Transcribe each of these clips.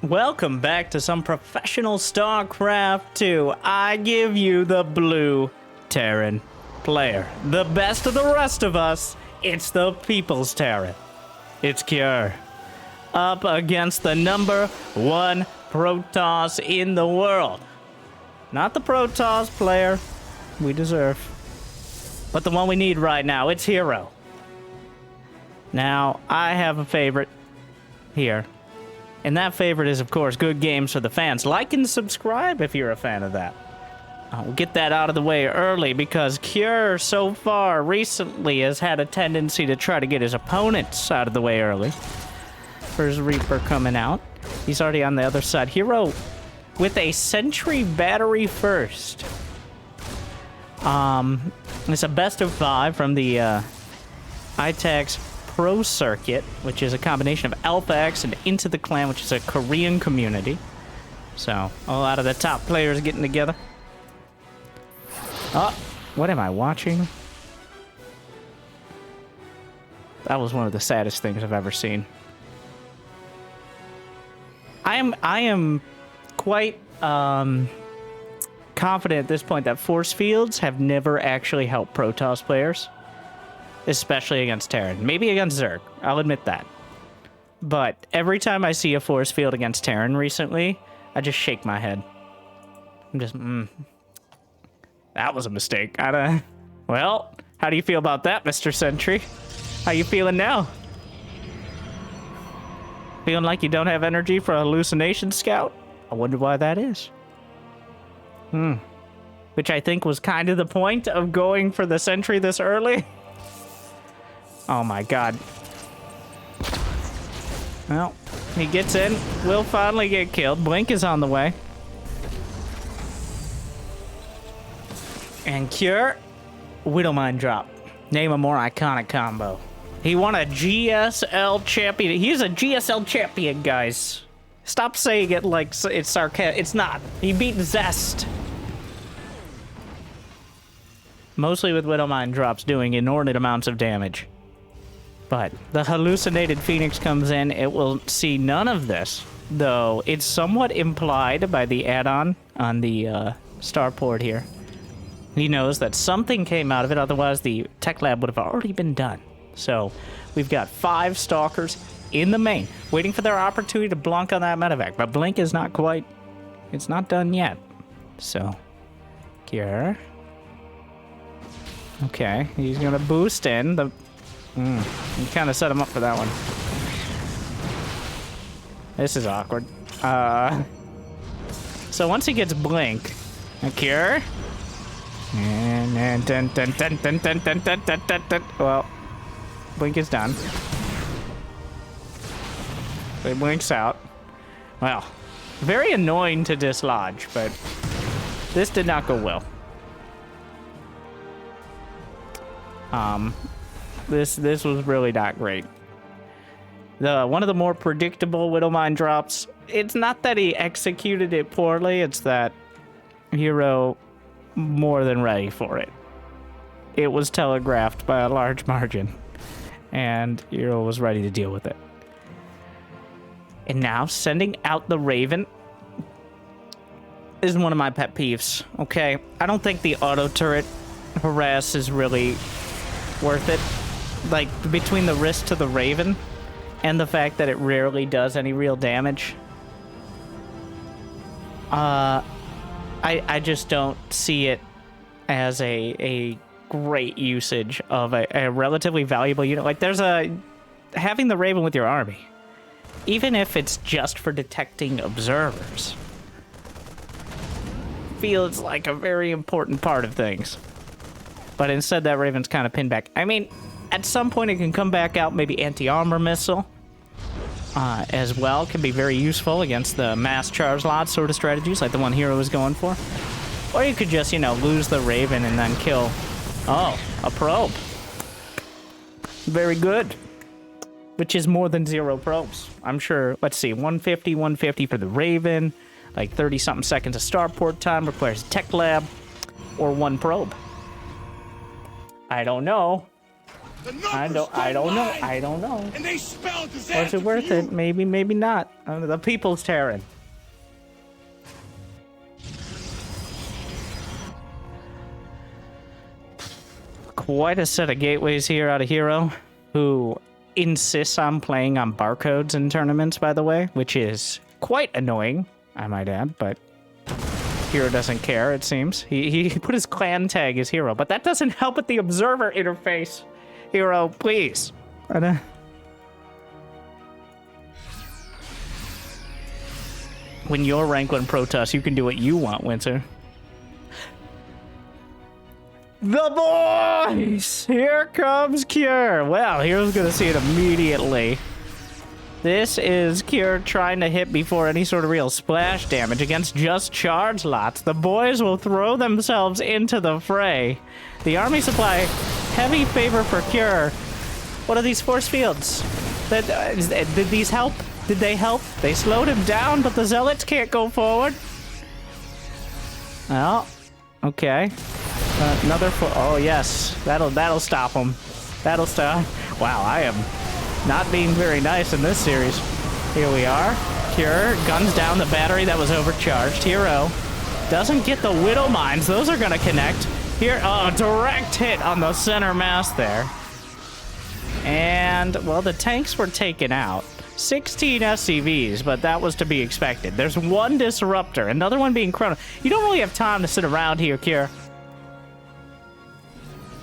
Welcome back to some professional StarCraft 2. I give you the blue Terran player. The best of the rest of us, it's the People's Terran. It's Cure. Up against the #1 Protoss in the world. Not the Protoss player we deserve, but the one we need right now. It's herO. Now, I have a favorite here. And that favorite is, of course, good games for the fans. Like and subscribe if you're a fan of that. We'll get that out of the way early because Cure, so far, recently has had a tendency to try to get his opponents out of the way early. First Reaper coming out. He's already on the other side. herO with a Sentry battery first. It's a best of 5 from the ITAX Pro Circuit, which is a combination of Alpha X and Into the Clan, which is a Korean community. So, a lot of the top players getting together. Oh, what am I watching? That was one of the saddest things I've ever seen. I am quite confident at this point that force fields have never actually helped Protoss players. Especially against Terran. Maybe against Zerg. I'll admit that. But every time I see a force field against Terran recently, I just shake my head. I'm just, that was a mistake. Well, how do you feel about that, Mr. Sentry? How you feeling now? Feeling like you don't have energy for a hallucination scout? I wonder why that is. Which I think was kind of the point of going for the Sentry this early. Oh my god. Well, he gets in. Will finally get killed. Blink is on the way. And Cure, Widowmine drop. Name a more iconic combo. He won a GSL champion. He's a GSL champion, guys. Stop saying it like it's sarcastic. It's not. He beat Zest. Mostly with Widowmine drops doing inordinate amounts of damage. But the hallucinated Phoenix comes in, it will see none of this, though it's somewhat implied by the add-on on the starport here. He knows that something came out of it, otherwise the tech lab would have already been done. So we've got 5 Stalkers in the main, waiting for their opportunity to blunk on that medevac, but Blink is not quite, it's not done yet. So, Cure. Okay, he's gonna boost in the... You kind of set him up for that one. This is awkward. So once he gets Blink, a Cure, and well, Blink is done. It blinks out. Well, very annoying to dislodge, but this did not go well. This was really not great. One of the more predictable Widowmine drops, it's not that he executed it poorly, it's that herO more than ready for it. It was telegraphed by a large margin, and herO was ready to deal with it. And now, sending out the Raven is one of my pet peeves, okay? I don't think the auto turret harass is really worth it. Like, between the risk to the Raven and the fact that it rarely does any real damage, I just don't see it as a great usage of a relatively valuable unit. Like, having the Raven with your army, even if it's just for detecting observers, feels like a very important part of things. But instead, that Raven's kind of pinned back. I mean, at some point, it can come back out, maybe anti-armor missile as well. Can be very useful against the mass charge lot sort of strategies, like the one herO is going for. Or you could just, lose the Raven and then kill... Oh, a probe. Very good. Which is more than 0 probes. I'm sure, let's see, 150 for the Raven, like 30-something seconds of starport time, requires tech lab, or 1 probe. I don't know. I don't know. I don't know. And they spell disaster. Was it worth it? Maybe, maybe not. The people's Terran. Quite a set of gateways here out of hero, who insists on playing on barcodes in tournaments, by the way, which is quite annoying, I might add, but hero doesn't care, it seems. He put his clan tag as hero, but that doesn't help with the observer interface. Hero, please. When you're Ranklin Protoss, you can do what you want, Winter. The boys! Here comes Cure. Well, Hero's gonna see it immediately. This is Cure trying to hit before any sort of real splash damage against just charge lots. The boys will throw themselves into the fray. The army supply, heavy favor for Cure. What are these force fields? Did these help? Did they help? They slowed him down, but the zealots can't go forward. Well, okay. Another oh yes, that'll stop him. That'll stop. Wow, I am not being very nice in this series. Here we are. Cure guns down the battery that was overcharged. Hero doesn't get the Widow Mines. Those are gonna connect. Here, oh, direct hit on the center mass there. And well, the tanks were taken out. 16 SCVs, but that was to be expected. There's one disruptor, another one being chrono. You don't really have time to sit around here, Cure.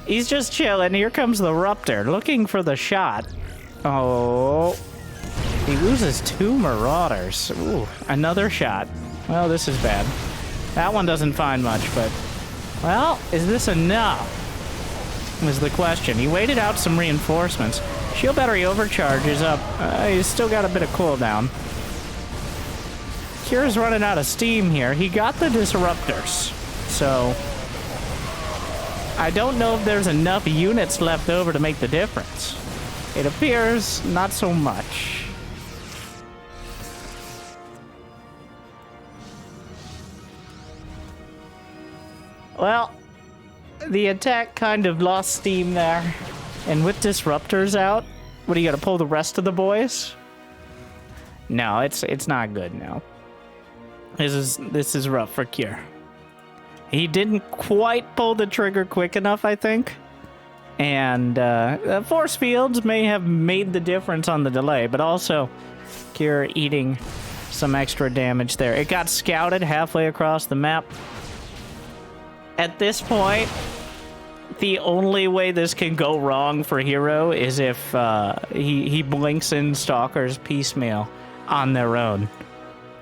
He's just chilling. Here comes the Ruptor, looking for the shot. Oh. He loses 2 Marauders. Ooh, another shot. Well, this is bad. That one doesn't find much, but... Well, is this enough? Was the question. He waited out some reinforcements. Shield battery overcharge is up. He's still got a bit of cooldown. Cure's running out of steam here. He got the disruptors, so... I don't know if there's enough units left over to make the difference. It appears not so much. Well, the attack kind of lost steam there. And with disruptors out, what, are you gonna pull the rest of the boys? No, it's not good now. This is rough for Cure. He didn't quite pull the trigger quick enough, I think. And force fields may have made the difference on the delay, but also Cure eating some extra damage there. It got scouted halfway across the map. At this point, the only way this can go wrong for Hero is if he blinks in Stalkers piecemeal on their own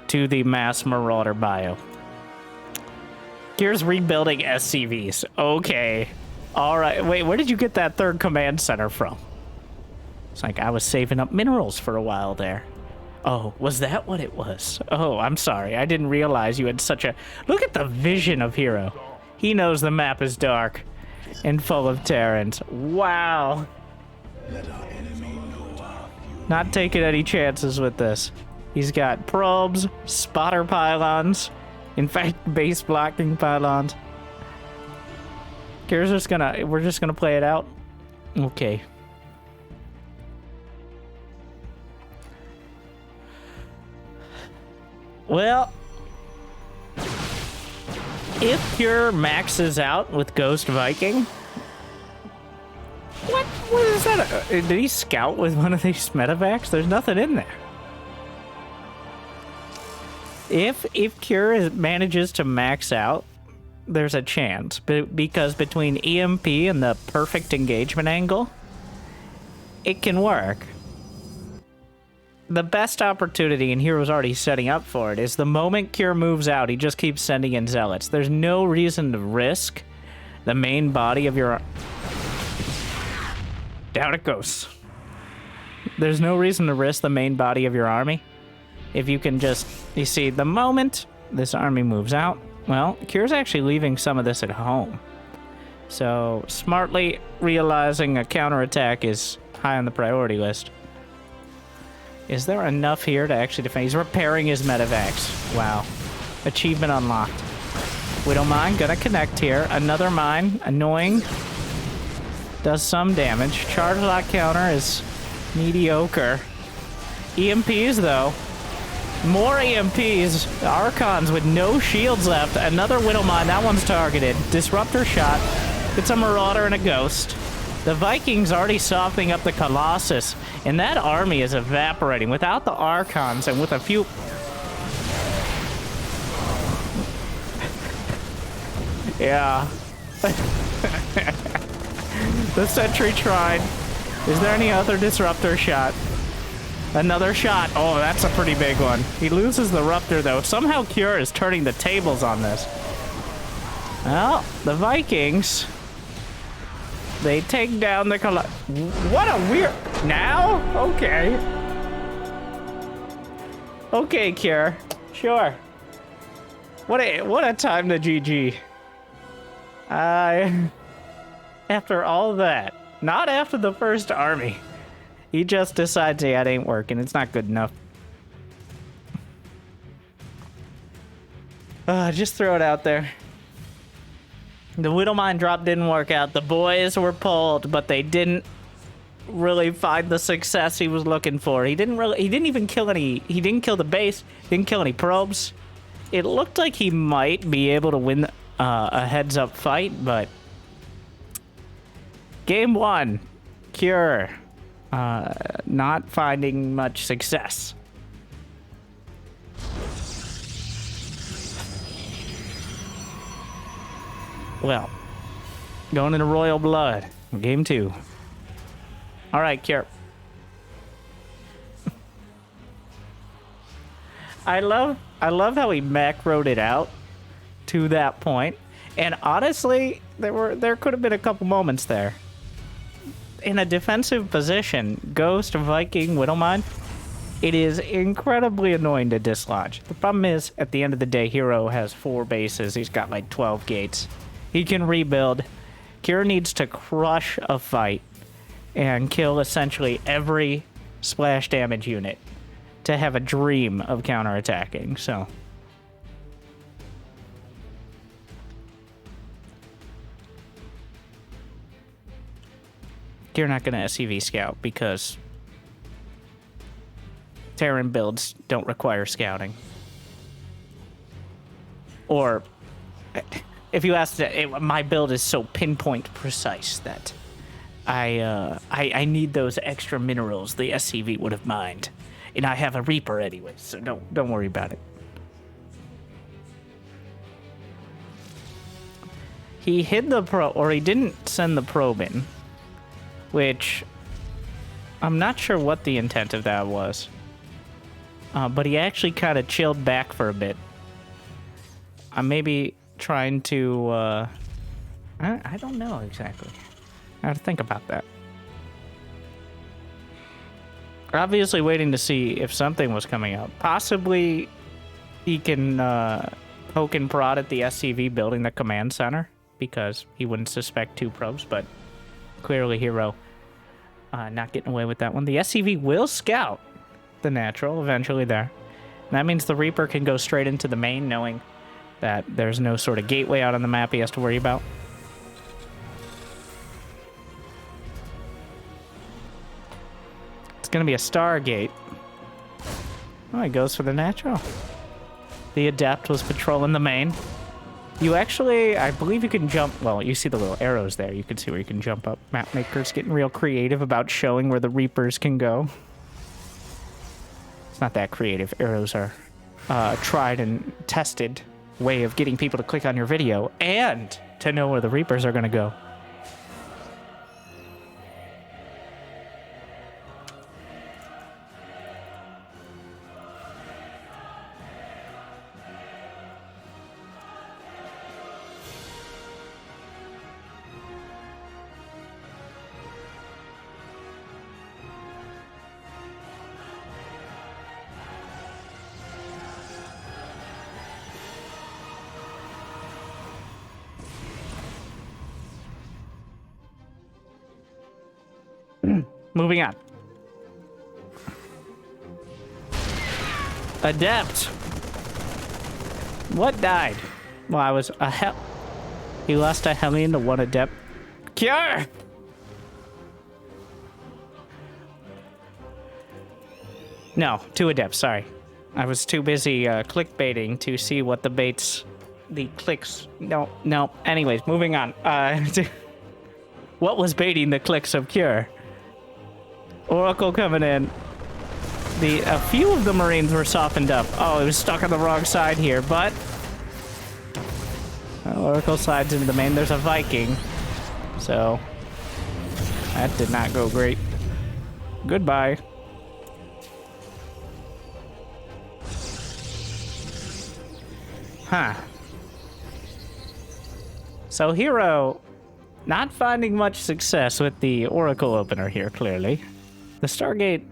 to the mass Marauder bio. Here's rebuilding SCVs. Okay. All right. Wait, where did you get that third command center from? It's like I was saving up minerals for a while there. Oh, was that what it was? Oh, I'm sorry. I didn't realize you had such a... Look at the vision of Hero. He knows the map is dark and full of Terrans. Wow. Not taking any chances with this. He's got probes, spotter pylons, in fact, base blocking pylons. We're just gonna play it out. Okay. Well, if Cure maxes out with Ghost Viking, what is that? Did he scout with one of these medevacs? There's nothing in there. If Cure manages to max out, there's a chance, because between EMP and the perfect engagement angle, it can work. The best opportunity, and Hero's already setting up for it, is the moment Cure moves out, he just keeps sending in zealots. There's no reason to risk the main body of your... Down it goes. There's no reason to risk the main body of your army. If you can just... You see, the moment this army moves out, well, Cure's actually leaving some of this at home. So, smartly realizing a counterattack is high on the priority list. Is there enough here to actually defend? He's repairing his medevacs. Wow. Achievement unlocked. Widow Mine, gonna connect here. Another mine. Annoying. Does some damage. Charge lock counter is mediocre. EMPs, though. More EMPs. Archons with no shields left. Another Widowmine. That one's targeted. Disruptor shot. It's a Marauder and a Ghost. The Vikings already softening up the Colossus. And that army is evaporating. Without the Archons and with a few... Yeah. The Sentry tried. Is there any other Disruptor shot? Another shot. Oh, that's a pretty big one. He loses the Ruptor, though. Somehow Cure is turning the tables on this. Well, the Vikings... They take down the Colossus. What a weird... Now? Okay. Okay, Cure. Sure. What a time to GG. After all that, not after the first army, he just decides, yeah, it ain't working. It's not good enough. Just throw it out there. The Widowmine drop didn't work out. The boys were pulled, but they didn't really find the success he was looking for. He didn't even kill any, he didn't kill the base, didn't kill any probes. It looked like he might be able to win a heads-up fight, but game one, Cure, not finding much success. Well, going into Royal Blood, game two. All right, Cure. I love how he macroed it out to that point. And honestly, there could have been a couple moments there. In a defensive position, Ghost, Viking, Widowmine, it is incredibly annoying to dislodge. The problem is, at the end of the day, hero has 4 bases. He's got like 12 gates. He can rebuild. Cure needs to crush a fight and kill essentially every splash damage unit to have a dream of counterattacking, so... You're not going to SCV scout because Terran builds don't require scouting. Or, if you ask, my build is so pinpoint precise that I need those extra minerals the SCV would have mined, and I have a Reaper anyway, so don't worry about it. He hid the he didn't send the probe in. Which, I'm not sure what the intent of that was. But he actually kind of chilled back for a bit. I'm maybe trying to, I don't know exactly. I have to think about that. Obviously waiting to see if something was coming up. Possibly he can poke and prod at the SCV building the command center, because he wouldn't suspect 2 probes, but clearly hero not getting away with that one. The SCV will scout the natural eventually there. And that means the Reaper can go straight into the main, knowing that there's no sort of gateway out on the map he has to worry about. It's going to be a Stargate. Oh, he goes for the natural. The Adept was patrolling the main. You actually, I believe you can jump, well, you see the little arrows there. You can see where you can jump up. Mapmaker's getting real creative about showing where the Reapers can go. It's not that creative. Arrows are a tried and tested way of getting people to click on your video and to know where the Reapers are going to go. Moving on. Adept. What died? Well, I was a He lost a Hellion to 1 Adept. Cure! No, 2 adepts, sorry. I was too busy clickbaiting to see what the baits... The clicks... No. Anyways, moving on. What was baiting the clicks of Cure? Oracle coming in. A few of the Marines were softened up. Oh, it was stuck on the wrong side here, but... Oracle slides into the main. There's a Viking. So... That did not go great. Goodbye. Huh. So hero... Not finding much success with the Oracle opener here, clearly. The Stargate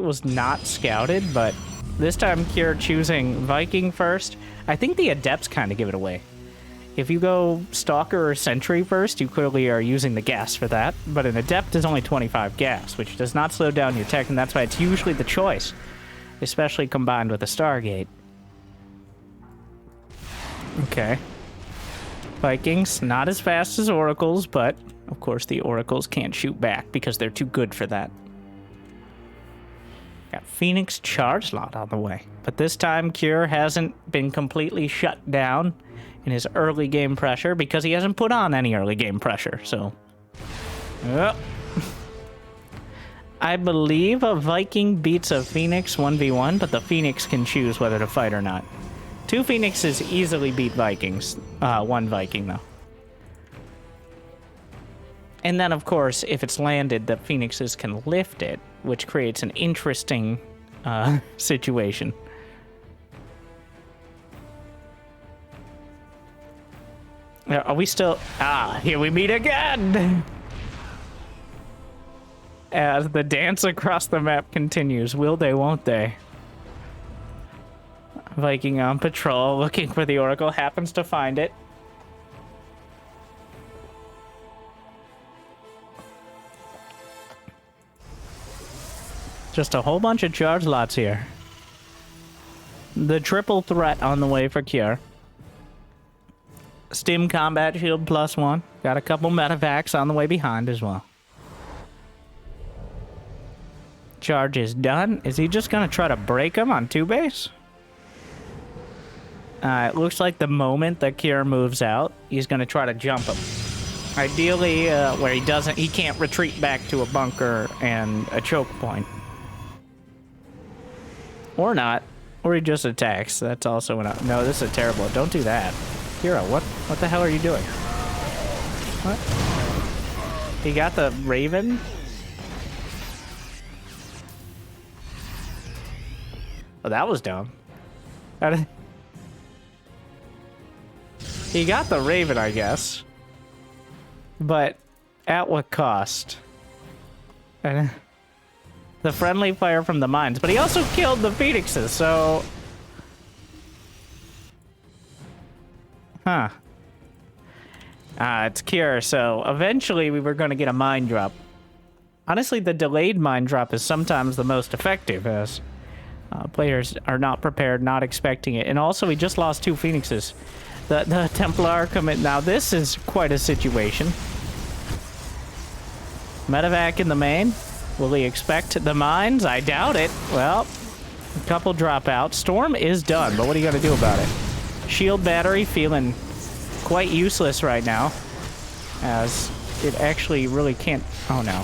was not scouted, but this time Cure choosing Viking first. I think the Adepts kind of give it away. If you go Stalker or Sentry first, you clearly are using the gas for that, but an Adept is only 25 gas, which does not slow down your tech, and that's why it's usually the choice, especially combined with a Stargate. Okay. Vikings, not as fast as Oracles, but of course the Oracles can't shoot back because they're too good for that. Got Phoenix Charge Lot on the way. But this time, Cure hasn't been completely shut down in his early game pressure because he hasn't put on any early game pressure, so... I believe a Viking beats a Phoenix 1v1, but the Phoenix can choose whether to fight or not. 2 Phoenixes easily beat Vikings. 1 Viking, though. And then, of course, if it's landed, the Phoenixes can lift it, which creates an interesting situation. Are we still... Ah, here we meet again! As the dance across the map continues. Will they, won't they? Viking on patrol, looking for the Oracle, happens to find it. Just a whole bunch of charge lots here. The triple threat on the way for Cure. Stim combat shield +1. Got a couple medevacs on the way behind as well. Charge is done. Is he just gonna try to break him on 2 base? It looks like the moment that Cure moves out, he's going to try to jump him. Ideally, where he can't retreat back to a bunker and a choke point. Or not. Or he just attacks. That's also an... No, this is terrible. Don't do that. Cure, what the hell are you doing? What? He got the Raven? Oh, that was dumb. He got the Raven, I guess. But at what cost? The friendly fire from the mines. But he also killed the Phoenixes, so... Huh. It's Cure, so eventually we were going to get a mine drop. Honestly, the delayed mine drop is sometimes the most effective, as players are not prepared, not expecting it. And also, we just lost 2 Phoenixes. The Templar commit. Now, this is quite a situation. Medevac in the main. Will he expect the mines? I doubt it. Well, a couple drop out. Storm is done, but what are you going to do about it? Shield battery feeling quite useless right now, as it actually really can't... Oh, no.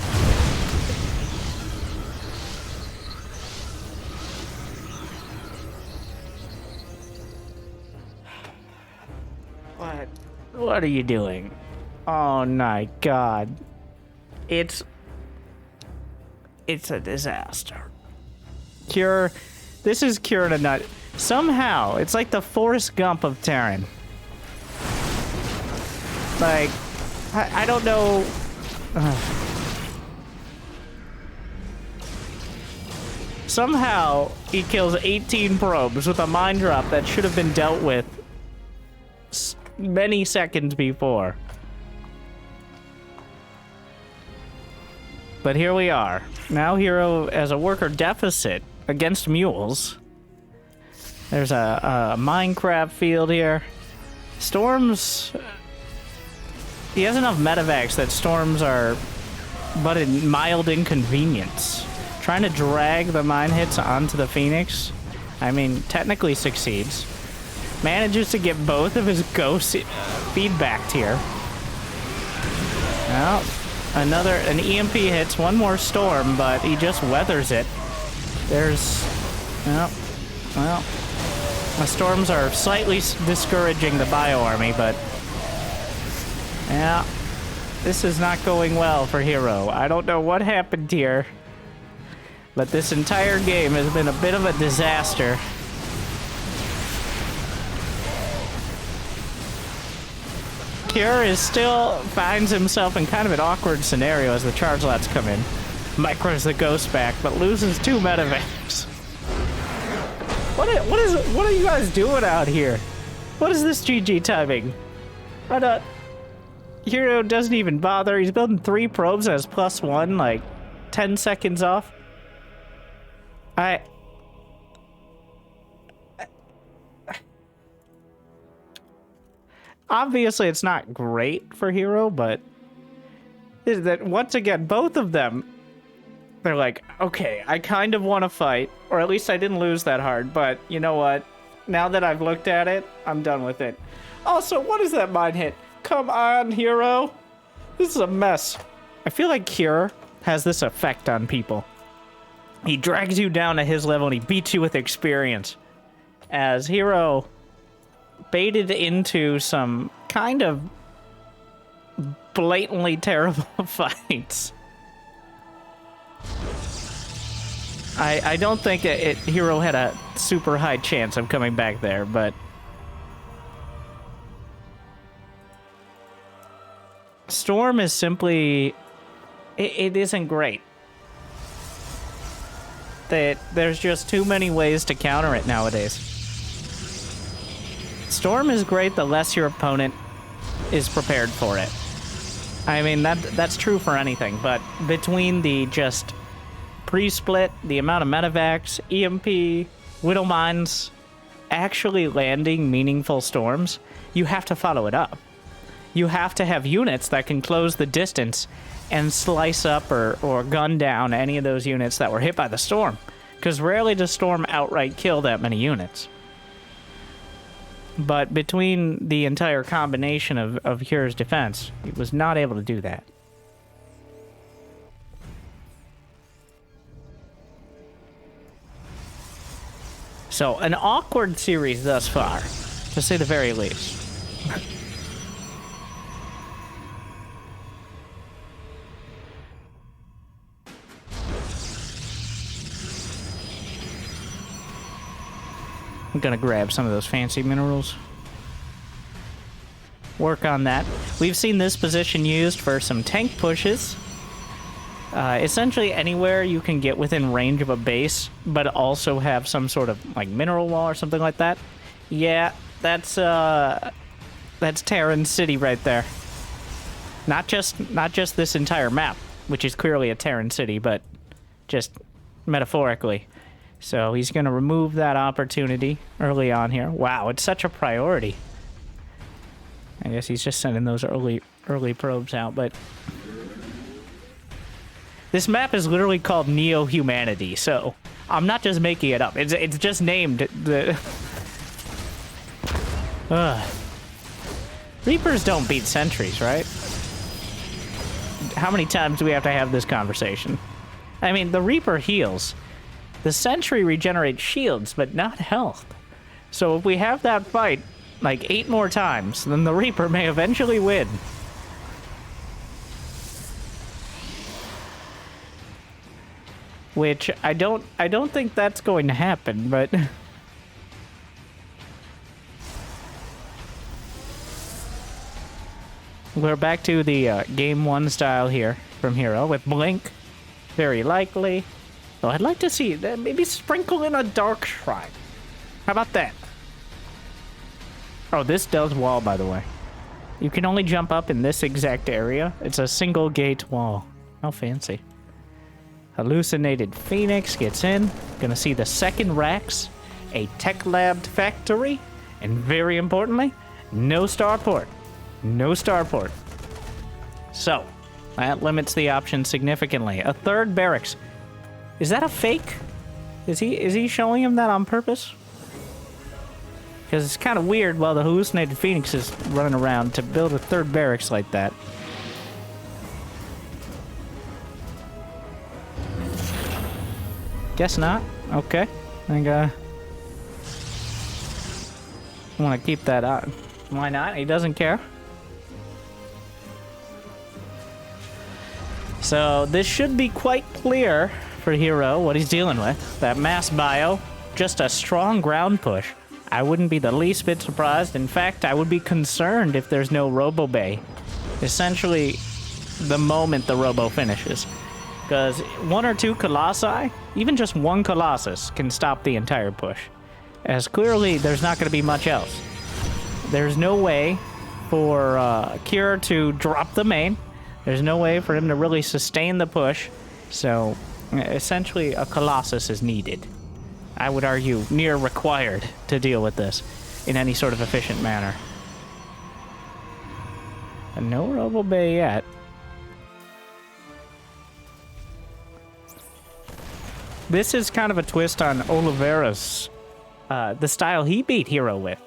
What are you doing? Oh my god. It's a disaster. Cure. This is Cure in a nut. Somehow, it's like the Forrest Gump of Terran. Like, I don't know. Somehow, he kills 18 probes with a mine drop that should have been dealt with many seconds before. But here we are. Now hero as a worker deficit against mules. There's a Minecraft field here. Storms... He has enough medevacs that storms are but a mild inconvenience. Trying to drag the mine hits onto the Phoenix. I mean, technically succeeds. Manages to get both of his ghosts feedbacked here. Well, an EMP hits one more storm, but he just weathers it. There's, well, the storms are slightly discouraging the bio army, but yeah, this is not going well for hero. I don't know what happened here, but this entire game has been a bit of a disaster. Cure is still finds himself in kind of an awkward scenario as the charge lots come in. Micros the ghost back, but loses 2 medevacs. What are you guys doing out here? What is this GG timing? Hero doesn't even bother. He's building 3 probes as +1, like 10 seconds off. Obviously, it's not great for hero, but is that once again, both of them, they're like, okay, I kind of want to fight, or at least I didn't lose that hard, but you know what? Now that I've looked at it, I'm done with it. Also, what is that mine hit? Come on, hero. This is a mess. I feel like Cure has this effect on people. He drags you down to his level and he beats you with experience. As hero baited into some kind of blatantly terrible fights. I don't think hero had a super high chance of coming back there, but Storm is simply it isn't great. There's just too many ways to counter it nowadays. Storm is great the less your opponent is prepared for it. I mean, that's true for anything, but between the just pre-split, the amount of medevacs, EMP, Widow Mines, actually landing meaningful storms, you have to follow it up. You have to have units that can close the distance and slice up or gun down any of those units that were hit by the storm, because rarely does storm outright kill that many units. But between the entire combination of Cure's defense, he was not able to do that. So, an awkward series thus far, to say the very least. I'm gonna grab some of those fancy minerals. Work on that. We've seen this position used for some tank pushes. Essentially anywhere you can get within range of a base, but also have some sort of like mineral wall or something like that. Yeah, that's Terran City right there. Not just this entire map, which is clearly a Terran City, but just metaphorically. So he's going to remove that opportunity early on here. Wow, it's such a priority. I guess he's just sending those early probes out, but this map is literally called Neo-Humanity, so I'm not just making it up. It's just named the Reapers don't beat sentries, right? How many times do we have to have this conversation? I mean, the Reaper heals. The Sentry regenerates shields, but not health. So if we have that fight like 8 more times, then the Reaper may eventually win. Which I don't think that's going to happen, but we're back to the game 1 style here from Hero with Blink, very likely. Oh, I'd like to see that maybe sprinkle in a Dark Shrine. How about that? Oh, this does wall, by the way. You can only jump up in this exact area. It's a single gate wall. How fancy. Hallucinated Phoenix gets in. Gonna see the second Rax, a tech lab factory, and very importantly, no starport. No starport. So, that limits the options significantly. A third barracks. Is that a fake? Is he showing him that on purpose? Because it's kind of weird while the hallucinated Phoenix is running around to build a third barracks like that. Guess not. Okay. I think, I want to keep that on. Why not? He doesn't care. So this should be quite clear for hero what he's dealing with. That mass bio, just a strong ground push. I wouldn't be the least bit surprised. In fact, I would be concerned if there's no Robo Bay. Essentially, the moment the Robo finishes. Because one or two Colossi, even just one Colossus, can stop the entire push. As clearly, there's not going to be much else. There's no way for Kira to drop the main. There's no way for him to really sustain the push. So, essentially, a Colossus is needed. I would argue near required to deal with this in any sort of efficient manner. And no Robo Bay yet. This is kind of a twist on Oliveira's, the style he beat Hero with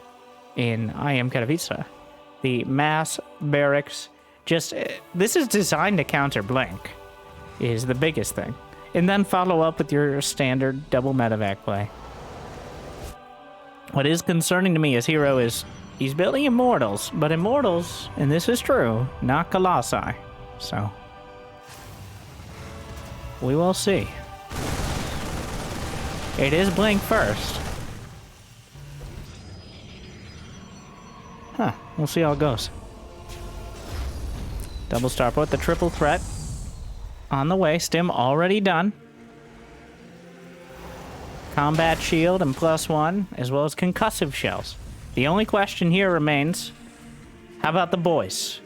in I Am Katowice. The mass barracks, this is designed to counter blank, is the biggest thing. And then follow up with your standard double medevac play. What is concerning to me is Hero he's building Immortals, but Immortals, and this is true, not Colossi. So, we will see. It is Blink first. Huh, we'll see how it goes. Double Starport, the triple threat. On the way, Stim already done. Combat shield and +1, as well as concussive shells. The only question here remains, how about the boys?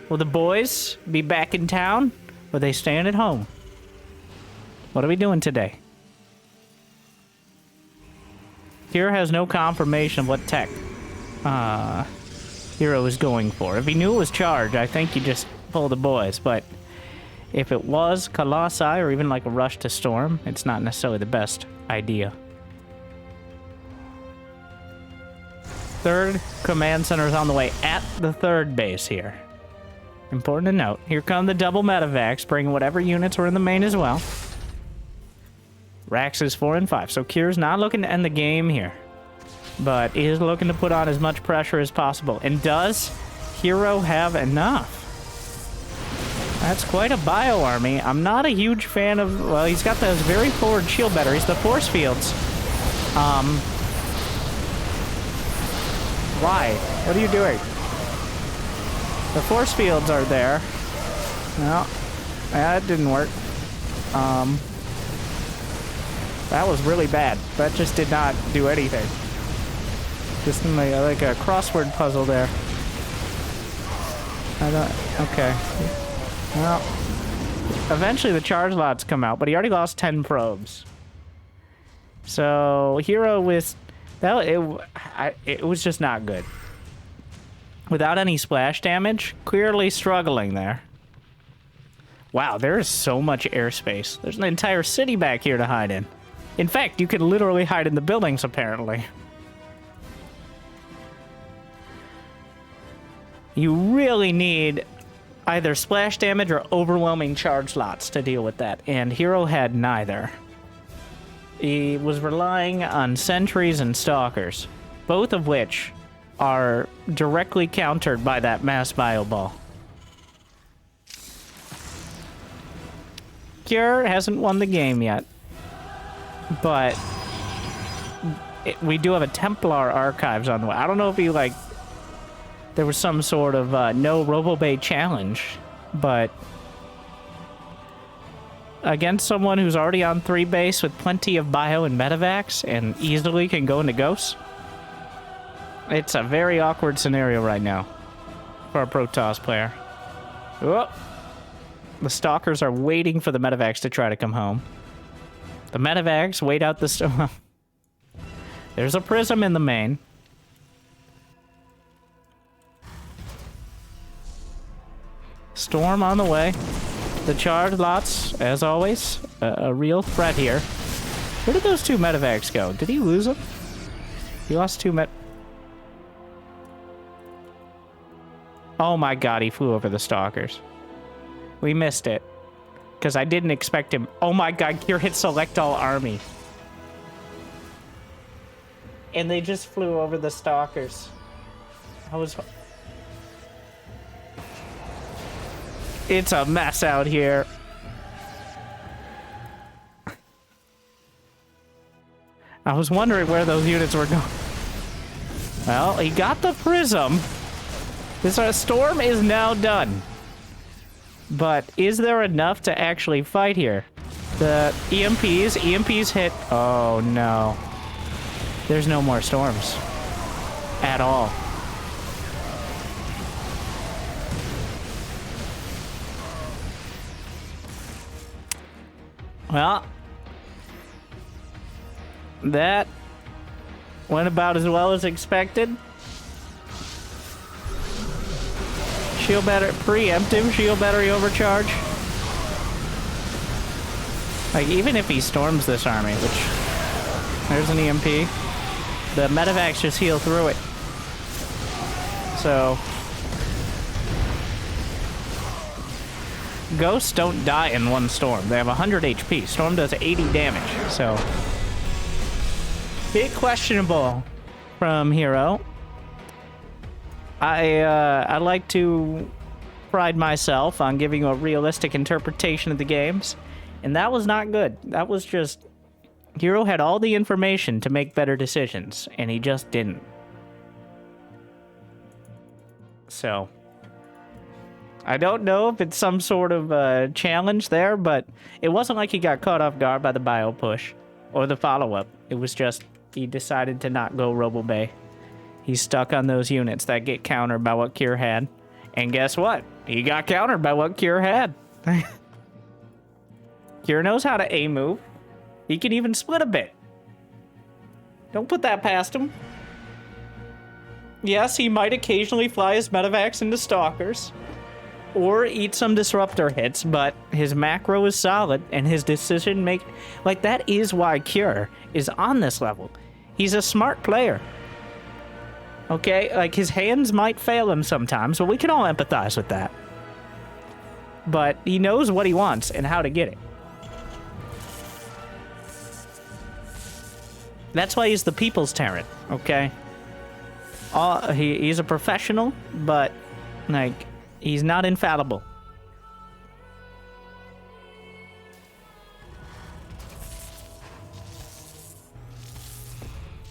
Will the boys be back in town, or are they staying at home? What are we doing today? Kira has no confirmation of what tech Hero is going for. If he knew it was charge, I think he'd just pull the boys, but if it was Colossi or even like a rush to Storm, it's not necessarily the best idea. Third command center is on the way at the third base here. Important to note. Here come the double medevacs, bringing whatever units were in the main as well. Rax is 4 and 5, so Kira's not looking to end the game here, but is looking to put on as much pressure as possible. And does Hero have enough? That's quite a bio army. I'm not a huge fan of... Well, he's got those very forward shield batteries. The force fields. Why? What are you doing? The force fields are there. No. That didn't work. That was really bad. That just did not do anything. Just like a crossword puzzle there. Okay. Well, eventually the charge lots come out, but he already lost 10 probes. So, Hero with... It was just not good. Without any splash damage, clearly struggling there. Wow, there is so much airspace. There's an entire city back here to hide in. In fact, you can literally hide in the buildings, apparently. You really need either splash damage or overwhelming charge lots to deal with that, and Hero had neither. He was relying on sentries and stalkers, both of which are directly countered by that mass bio ball. Cure hasn't won the game yet, but we do have a Templar archives on the way. I don't know if he, there was some sort of no RoboBay challenge, but against someone who's already on 3 base with plenty of bio and medevacs and easily can go into ghosts, it's a very awkward scenario right now for a Protoss player. Oh, the stalkers are waiting for the medevacs to try to come home. The medevacs wait out the storm. There's a prism in the main. Storm on the way. the charge lots, as always. A real threat here. Where did those two medevacs go? Did he lose them? He lost two Oh my god, he flew over the stalkers. We missed it. Because I didn't expect him. Oh my god, Kier hit select all army. And they just flew over the stalkers. It's a mess out here. I was wondering where those units were going. Well, he got the prism. This storm is now done. But is there enough to actually fight here? The EMPs hit. Oh no. There's no more storms. At all. Well, that went about as well as expected. Shield battery, preemptive shield battery overcharge. Like, even if he storms this army, which, there's an EMP, the medevacs just heal through it. So, ghosts don't die in one storm. They have 100 HP. Storm does 80 damage, so. Bit questionable from hero. I like to pride myself on giving a realistic interpretation of the games, and that was not good. That was just... Hero had all the information to make better decisions, and he just didn't. So, I don't know if it's some sort of challenge there, but it wasn't like he got caught off guard by the bio push or the follow-up. It was just he decided to not go Robo Bay. He's stuck on those units that get countered by what Kier had. And guess what? He got countered by what Kier had. Kier knows how to A-move. He can even split a bit. Don't put that past him. Yes, he might occasionally fly his medevacs into stalkers. Or eat some disruptor hits, but his macro is solid, and his decision make... Like, that is why Kier is on this level. He's a smart player. Okay, like, his hands might fail him sometimes, but we can all empathize with that. But he knows what he wants and how to get it. That's why he's the people's Terran, okay? He's a professional, but, like, he's not infallible.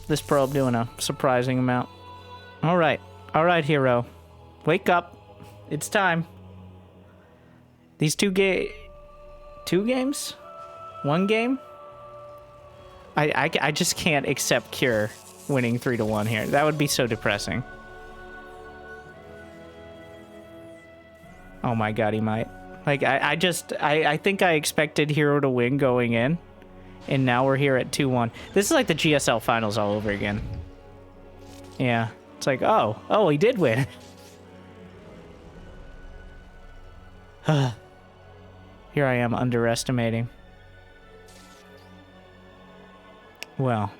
This probe doing a surprising amount. All right, hero. Wake up. It's time. These two games? One game? I just can't accept Cure winning 3-1 here. That would be so depressing. Oh my god, he might. Like, I think I expected Hero to win going in, and now we're here at 2-1. This is like the GSL finals all over again. Yeah. It's like, oh, he did win. Here I am underestimating. Well.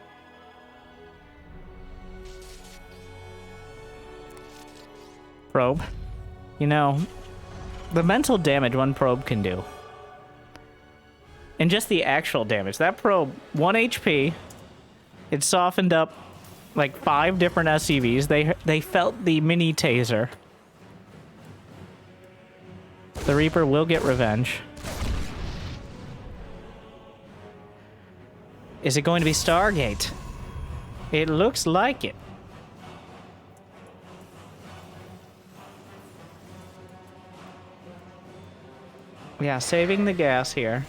Probe. You know, the mental damage one probe can do. And just the actual damage. That probe, 1 HP. It softened up like 5 different SCVs. They felt the mini taser. The Reaper will get revenge. Is it going to be Stargate? It looks like it. Yeah, saving the gas here.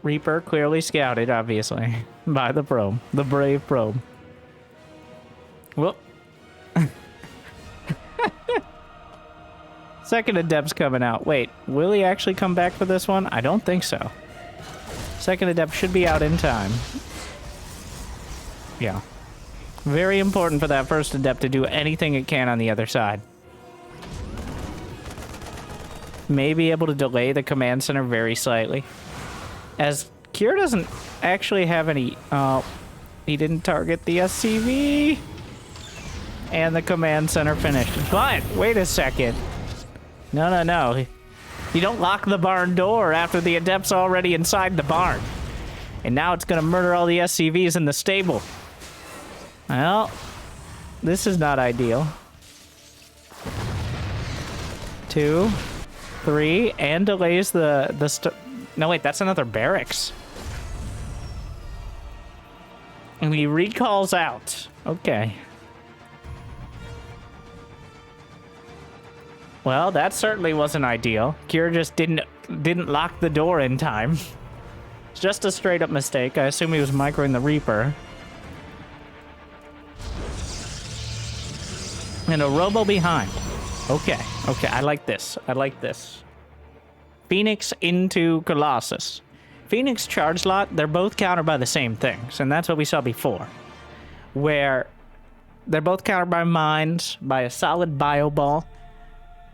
Reaper clearly scouted, obviously, by the probe. The brave probe. Whoop. Second Adept's coming out. Wait, will he actually come back for this one? I don't think so. Second Adept should be out in time. Yeah. Very important for that first Adept to do anything it can on the other side. may be able to delay the command center very slightly. As Kier doesn't actually have any... he didn't target the SCV. And the command center finished. But, wait a second. No. You don't lock the barn door after the Adept's already inside the barn. And now it's going to murder all the SCVs in the stable. Well, this is not ideal. 2, 3, and delays no, wait, that's another barracks. And he recalls out. Okay. Well, that certainly wasn't ideal. Kier just didn't lock the door in time. It's just a straight up mistake. I assume he was microing the Reaper. And a Robo behind. Okay, I like this. Phoenix into Colossus. Phoenix charge lot, they're both countered by the same things, and that's what we saw before. Where they're both countered by mines, by a solid bio ball,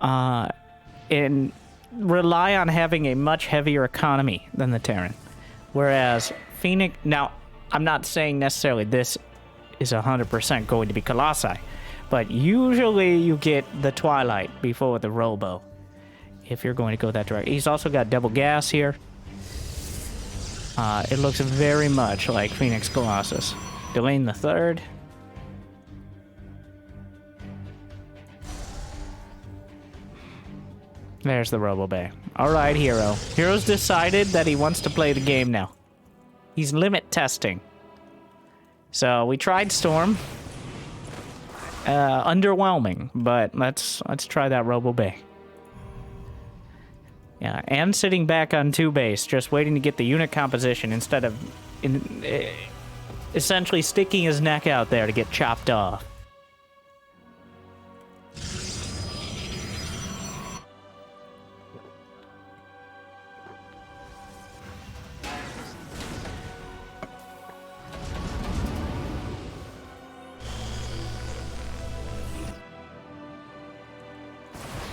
and rely on having a much heavier economy than the Terran. Whereas Phoenix... Now, I'm not saying necessarily this is 100% going to be Colossi, but usually you get the Twilight before the Robo, if you're going to go that direction. He's also got double gas here. It looks very much like Phoenix Colossus. Delaying the third. There's the Robo Bay. Alright, hero. Hero's decided that he wants to play the game now. He's limit testing. So we tried Storm. Underwhelming, but let's try that Robo Bay. Yeah, and sitting back on 2 base, just waiting to get the unit composition instead of essentially sticking his neck out there to get chopped off.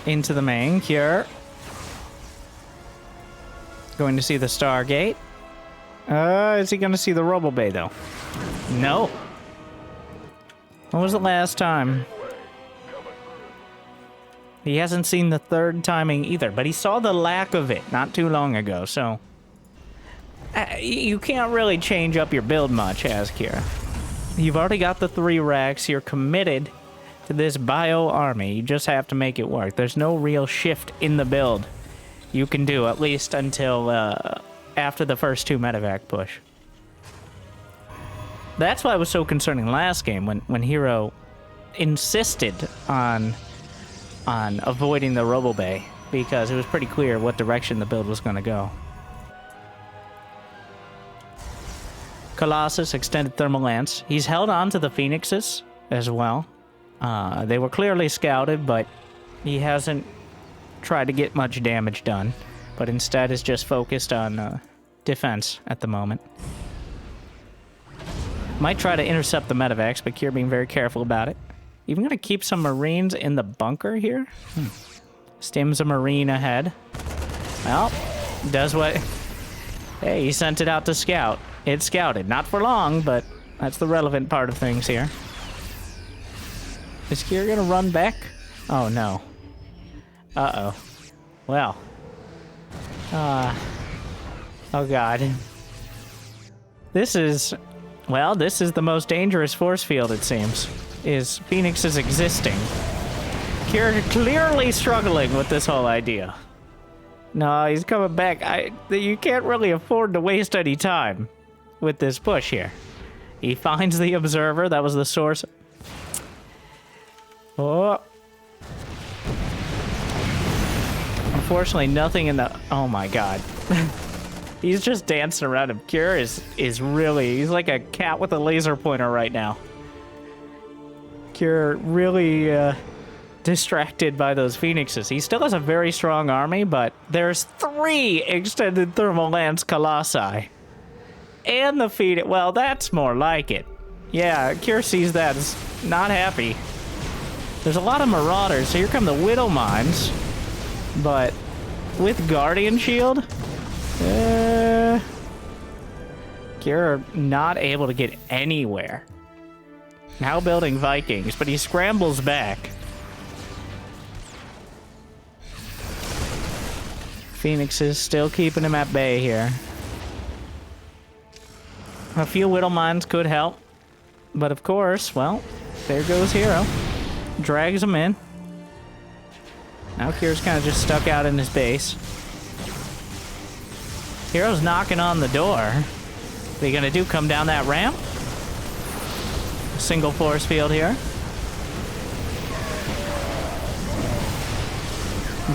Into the main, Cure. Going to see the Stargate. Is he going to see the Robo Bay, though? No. When was the last time? He hasn't seen the third timing either, but he saw the lack of it not too long ago, so... you can't really change up your build much, as Kira. You've already got the 3 racks, you're committed to this bio army, you just have to make it work. There's no real shift in the build you can do, at least until after the first 2 medevac push. That's why it was so concerning last game when Hero insisted on avoiding the Robo Bay, because it was pretty clear what direction the build was going to go. Colossus, extended thermal lance. He's held on to the Phoenixes as well. They were clearly scouted, but he hasn't tried to get much damage done, but instead is just focused on defense at the moment. Might try to intercept the medevacs, but Kier being very careful about it. Even gonna keep some Marines in the bunker here? Stims a Marine ahead. Well, does what... Hey, he sent it out to scout. It scouted. Not for long, but that's the relevant part of things here. Is Kier gonna run back? Oh, no. Uh-oh. Well. Oh, God. This is... Well, this is the most dangerous force field, it seems. Is Phoenix's existing. Kier clearly struggling with this whole idea. No, he's coming back. You can't really afford to waste any time with this push here. He finds the observer. That was the source. Oh. Unfortunately, nothing in the... Oh my god. He's just dancing around him. Cure is really... He's like a cat with a laser pointer right now. Cure really distracted by those Phoenixes. He still has a very strong army, but there's 3 extended thermal lance Colossi. And the Phoenix... Well, that's more like it. Yeah, Cure sees that as not happy. There's a lot of Marauders, so here come the Widow Mines. But with Guardian Shield. You're not able to get anywhere. Now building Vikings, but he scrambles back. Phoenix is still keeping him at bay here. A few Whittle Mines could help. But of course, well, there goes hero. Drags him in. Now Kier's kind of just stuck out in his base. Hero's knocking on the door. What are you gonna do? Come down that ramp? Single force field here.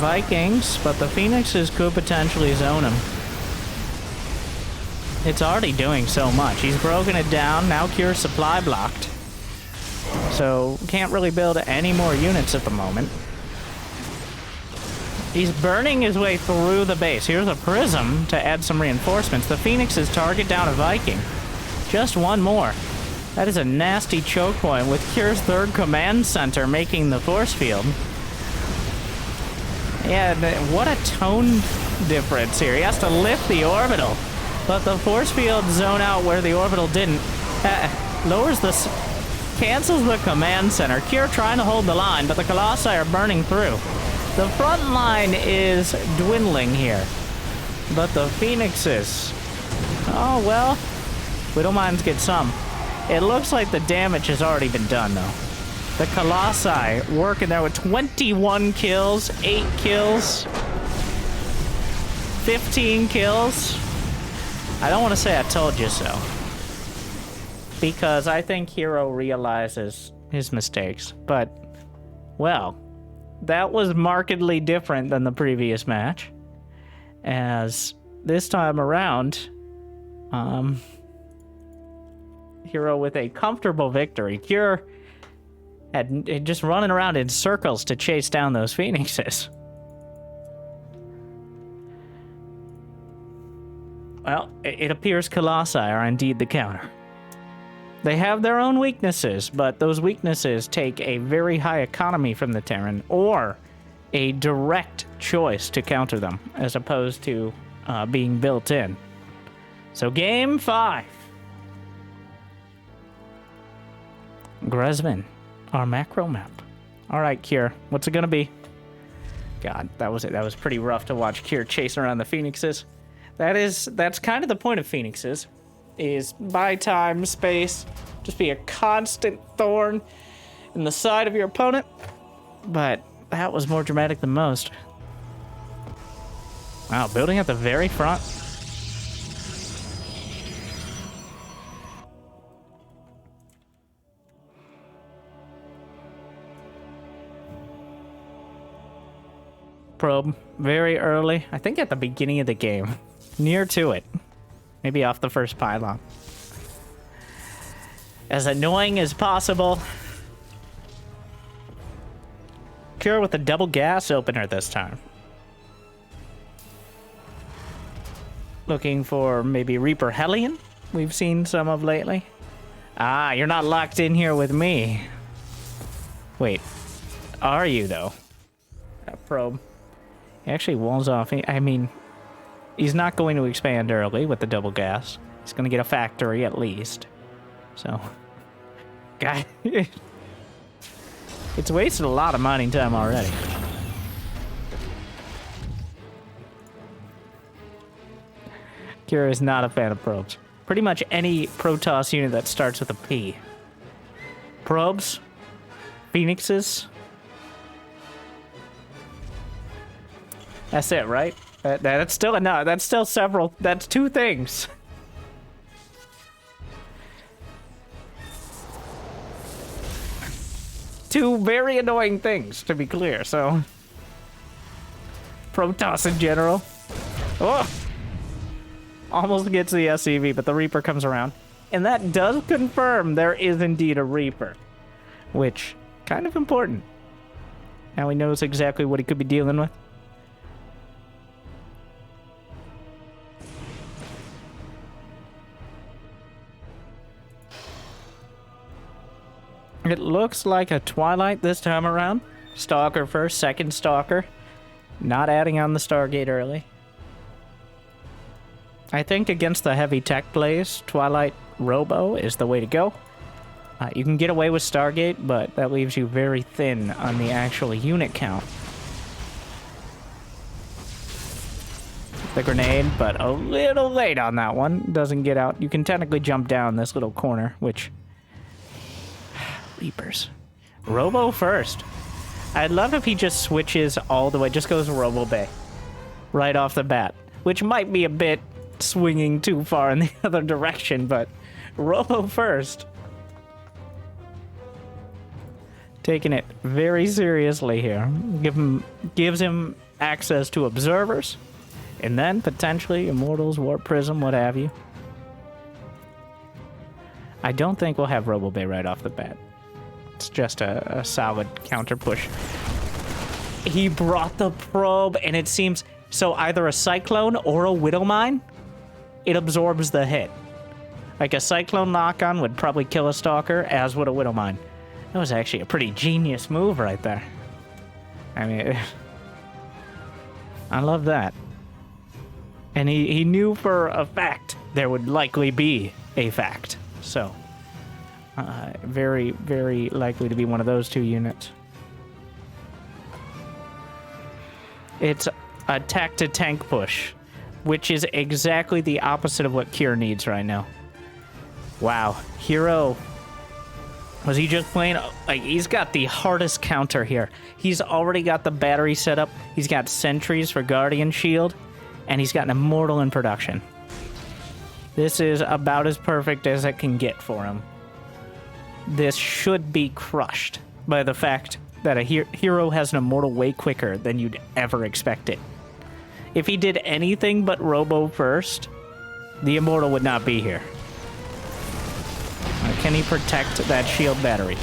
Vikings, but the Phoenixes could potentially zone him. It's already doing so much. He's broken it down. Now Cure's supply blocked. So can't really build any more units at the moment. He's burning his way through the base. Here's a prism to add some reinforcements. The Phoenixes target down a Viking. Just one more. That is a nasty choke point with Cure's third command center making the force field. Yeah, what a tone difference here. He has to lift the orbital, but the force field zone out where the orbital didn't. Lowers the... cancels the command center. Cure trying to hold the line, but the Colossi are burning through. The front line is dwindling here, but the Phoenixes... oh, well, Whittle Mines get some. It looks like the damage has already been done, though. The Colossi working there with 21 kills, 8 kills, 15 kills. I don't want to say I told you so, because I think Hero realizes his mistakes. But, well, that was markedly different than the previous match, as this time around, Hero with a comfortable victory. Cure had just running around in circles to chase down those Phoenixes. Well, it appears Colossi are indeed the counter. They have their own weaknesses, but those weaknesses take a very high economy from the Terran, or a direct choice to counter them, as opposed to being built in. So game 5. Gresvin, our macro map. All right, Cure, what's it gonna be? God, that was it. That was pretty rough to watch Cure chasing around the Phoenixes. That's kind of the point of Phoenixes, is buy time, space, just be a constant thorn in the side of your opponent. But that was more dramatic than most. Wow, building at the very front. Probe very early, I think at the beginning of the game, near to it, maybe off the first pylon. As annoying as possible. Cure with a double gas opener this time. Looking for maybe Reaper Hellion, we've seen some of lately. Ah, you're not locked in here with me. Wait, are you though? That probe. He actually walls off. I mean, he's not going to expand early with the double gas. He's going to get a factory at least. So, guy, it's wasted a lot of mining time already. Kira is not a fan of probes. Pretty much any Protoss unit that starts with a P. Probes, Phoenixes. That's it, right? That's still no. That's still several. That's 2 things. Two very annoying things, to be clear. So, Protoss in general. Oh, almost gets the SCV, but the Reaper comes around, and that does confirm there is indeed a Reaper, which kind of important. Now he knows exactly what he could be dealing with. It looks like a Twilight this time around. Stalker first, second Stalker. Not adding on the Stargate early. I think against the heavy tech plays, Twilight Robo is the way to go. You can get away with Stargate, but that leaves you very thin on the actual unit count. The grenade, but a little late on that one. Doesn't get out. You can technically jump down this little corner, which... Reapers. Robo first. I'd love if he just switches all the way, just goes Robo Bay. Right off the bat. Which might be a bit swinging too far in the other direction, but Robo first. Taking it very seriously here. Gives him access to observers. And then, potentially, Immortals, Warp Prism, what have you. I don't think we'll have Robo Bay right off the bat. It's just a solid counter push. He brought the probe, and it seems... So either a Cyclone or a Widow Mine, it absorbs the hit. Like a Cyclone lock-on would probably kill a Stalker, as would a Widow Mine. That was actually a pretty genius move right there. I mean... I love that. And he knew for a fact there would likely be a fact. So, very, very likely to be one of those two units. It's a tank-to-tank push, which is exactly the opposite of what Cure needs right now. Wow. hero. Was he just playing? Like, he's got the hardest counter here. He's already got the battery set up. He's got sentries for Guardian Shield. And he's got an Immortal in production. This is about as perfect as it can get for him. This should be crushed by the fact that a hero has an Immortal way quicker than you'd ever expect it. If he did anything but Robo first, the Immortal would not be here. Can he protect that shield battery?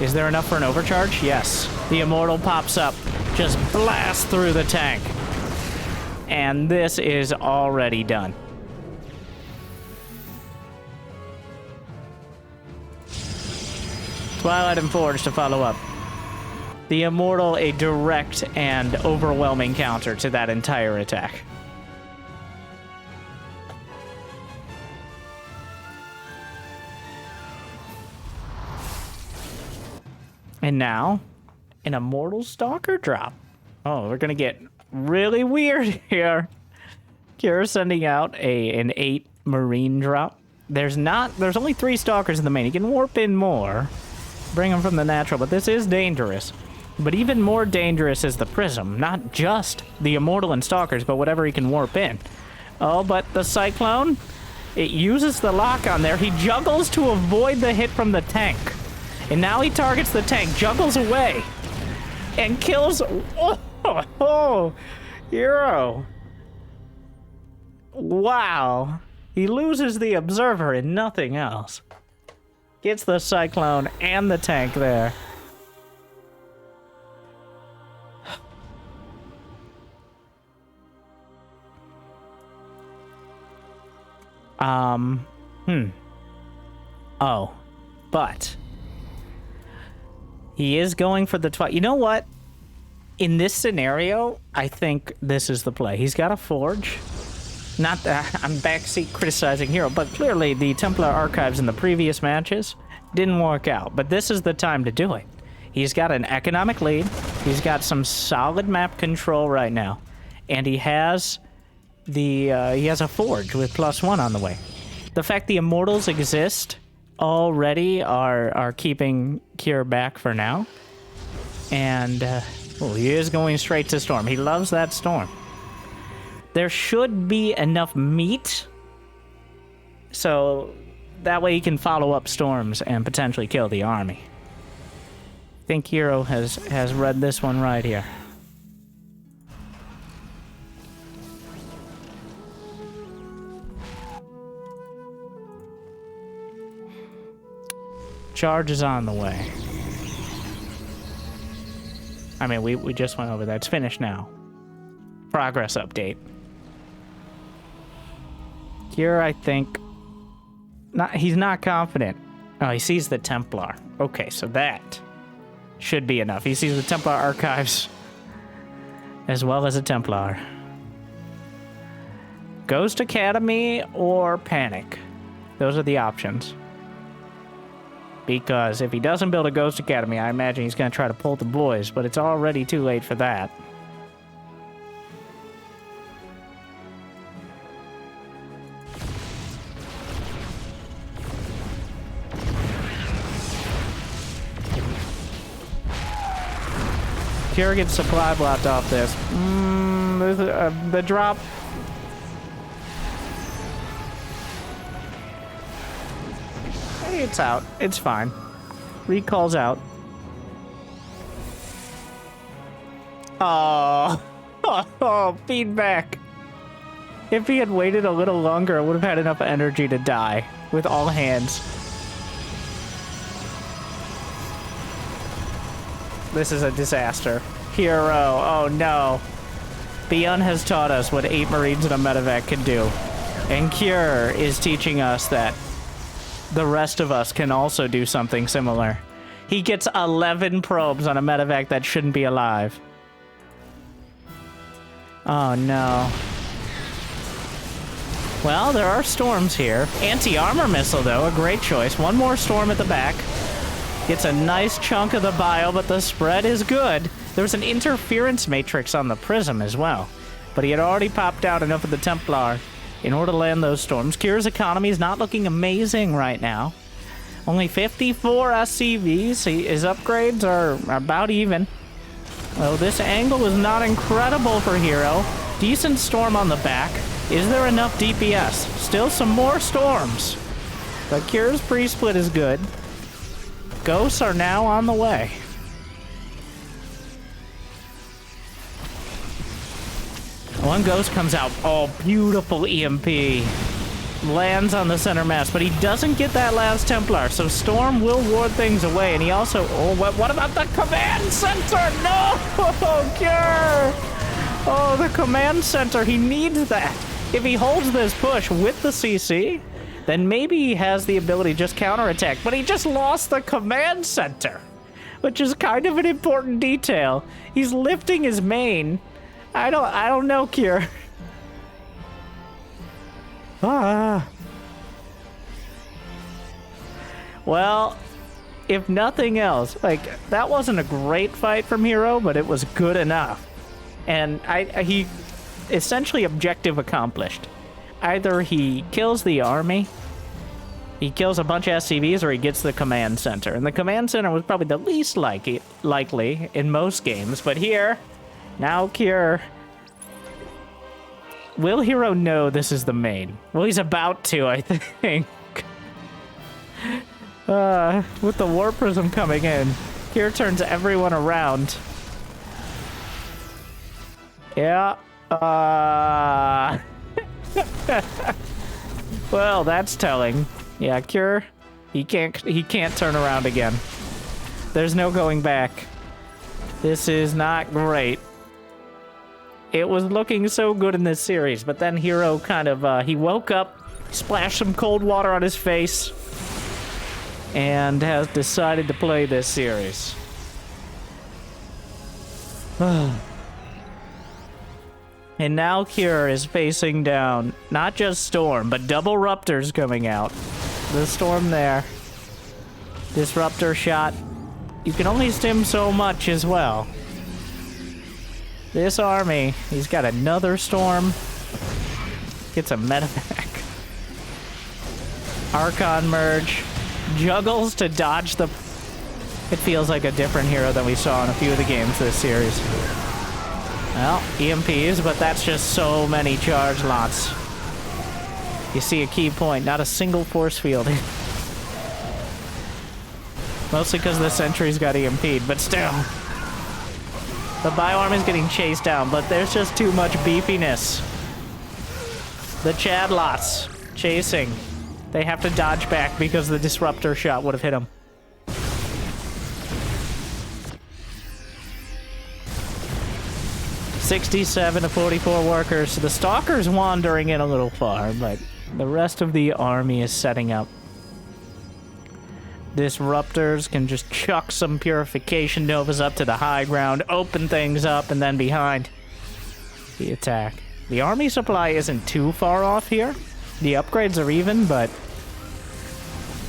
Is there enough for an overcharge? Yes. The Immortal pops up, just blasts through the tank. And this is already done. Twilight and Forge to follow up. The Immortal, a direct and overwhelming counter to that entire attack. And now, an Immortal Stalker drop. Oh, we're gonna get really weird here. Kira sending out an 8 Marine drop. There's only 3 Stalkers in the main. He can warp in more. Bring them from the natural, but this is dangerous. But even more dangerous is the Prism. Not just the Immortal and Stalkers, but whatever he can warp in. Oh, but the Cyclone, it uses the lock on there. He juggles to avoid the hit from the tank. And now he targets the tank, juggles away, and kills... Oh, hero. Wow. He loses the Observer and nothing else. Gets the Cyclone and the tank there. Oh, but he is going for the You know what? In this scenario, I think this is the play. He's got a Forge. Not that I'm backseat criticizing Hero, but clearly the Templar archives in the previous matches didn't work out. But this is the time to do it. He's got an economic lead. He's got some solid map control right now, and he has a Forge with +1 on the way. The fact the Immortals exist already are keeping Cure back for now, and he is going straight to Storm. He loves that Storm. There should be enough meat, so that way he can follow up Storms and potentially kill the army. I think Hero has read this one right here. Charge is on the way. I mean, we just went over that. It's finished now. Progress update. Here, I think... he's not confident. Oh, he sees the Templar. Okay, so that should be enough. He sees the Templar archives. as well as a Templar. Ghost Academy or Panic. Those are the options. Because if he doesn't build a Ghost Academy, I imagine he's going to try to pull the boys, but it's already too late for that. Kira gets supply blocked off this. The drop. Hey, it's out. It's fine. Recall's out. Oh. Oh, feedback. If he had waited a little longer, I would have had enough energy to die with all hands. This is a disaster. Hero. Oh no. Beyond has taught us what 8 Marines and a medevac can do. And Cure is teaching us that the rest of us can also do something similar. He gets 11 probes on a medevac that shouldn't be alive. Oh no. Well, there are storms here. Anti-armor missile though, a great choice. One more storm at the back. Gets a nice chunk of the bio, but the spread is good. There was an interference matrix on the Prism as well, but he had already popped out enough of the Templar in order to land those storms. Kira's economy is not looking amazing right now. Only 54 SCVs. His upgrades are about even. Well, this angle is not incredible for Hero. Decent storm on the back. Is there enough DPS? Still some more storms. But Kira's pre-split is good. Ghosts are now on the way. One ghost comes out. Oh, beautiful EMP. Lands on the center mass, but he doesn't get that last Templar, so Storm will ward things away, and he also... Oh, what about the command center? No! Cure! Oh, the command center. He needs that. If he holds this push with the CC... then maybe he has the ability to just counterattack, but he just lost the command center, which is kind of an important detail. He's lifting his main. I don't know, Cure. Well, if nothing else, like, that wasn't a great fight from Hero, but it was good enough. And he essentially objective accomplished. Either he kills the army, he kills a bunch of SCVs, or he gets the command center. And the command center was probably the least likely in most games. But here, now Cure. Will Hero know this is the main? Well, he's about to, I think. With the War Prism coming in, Cure turns everyone around. Yeah. Well, that's telling. Yeah, Cure, he can't turn around again. There's no going back. This is not great. It was looking so good in this series, but then Hero kind of, he woke up, splashed some cold water on his face, and has decided to play this series. And now Cure is facing down not just Storm, but double Ruptors coming out. The Storm there. Disruptor shot. You can only stim so much as well. This army, he's got another Storm. Gets a medevac. Archon merge. Juggles to dodge the... It feels like a different Hero than we saw in a few of the games this series. Well, EMPs, but that's just so many charge lots. You see a key point, not a single force field. Mostly because the sentry's got EMP'd, but still. The bioarm is getting chased down, but there's just too much beefiness. The Chad lots chasing. They have to dodge back because the disruptor shot would have hit them. $67 to 44 workers. The Stalker's wandering in a little far, but the rest of the army is setting up. Disruptors can just chuck some Purification Novas up to the high ground, open things up, and then behind. the attack. The army supply isn't too far off here. The upgrades are even, but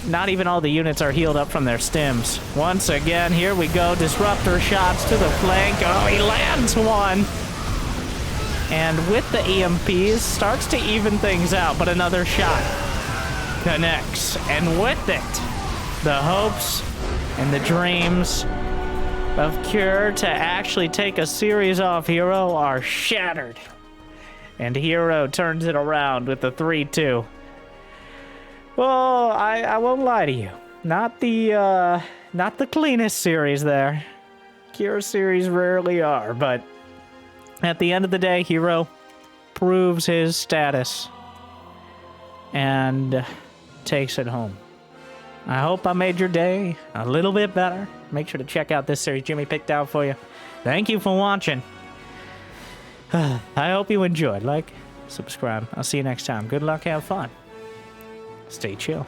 not even all the units are healed up from their stims. Once again, here we go. Disruptor shots to the flank. Oh, he lands one. And with the EMPs, starts to even things out, but another shot connects. And with it, the hopes and the dreams of Cure to actually take a series off hero are shattered. And hero turns it around with the 3-2. Well, I won't lie to you. Not the cleanest series there. Cure series rarely are, but at the end of the day, hero proves his status and takes it home. I hope I made your day a little bit better. Make sure to check out this series Jimmy picked out for you. Thank you for watching. I hope you enjoyed. Like, subscribe. I'll see you next time. Good luck, have fun. Stay chill.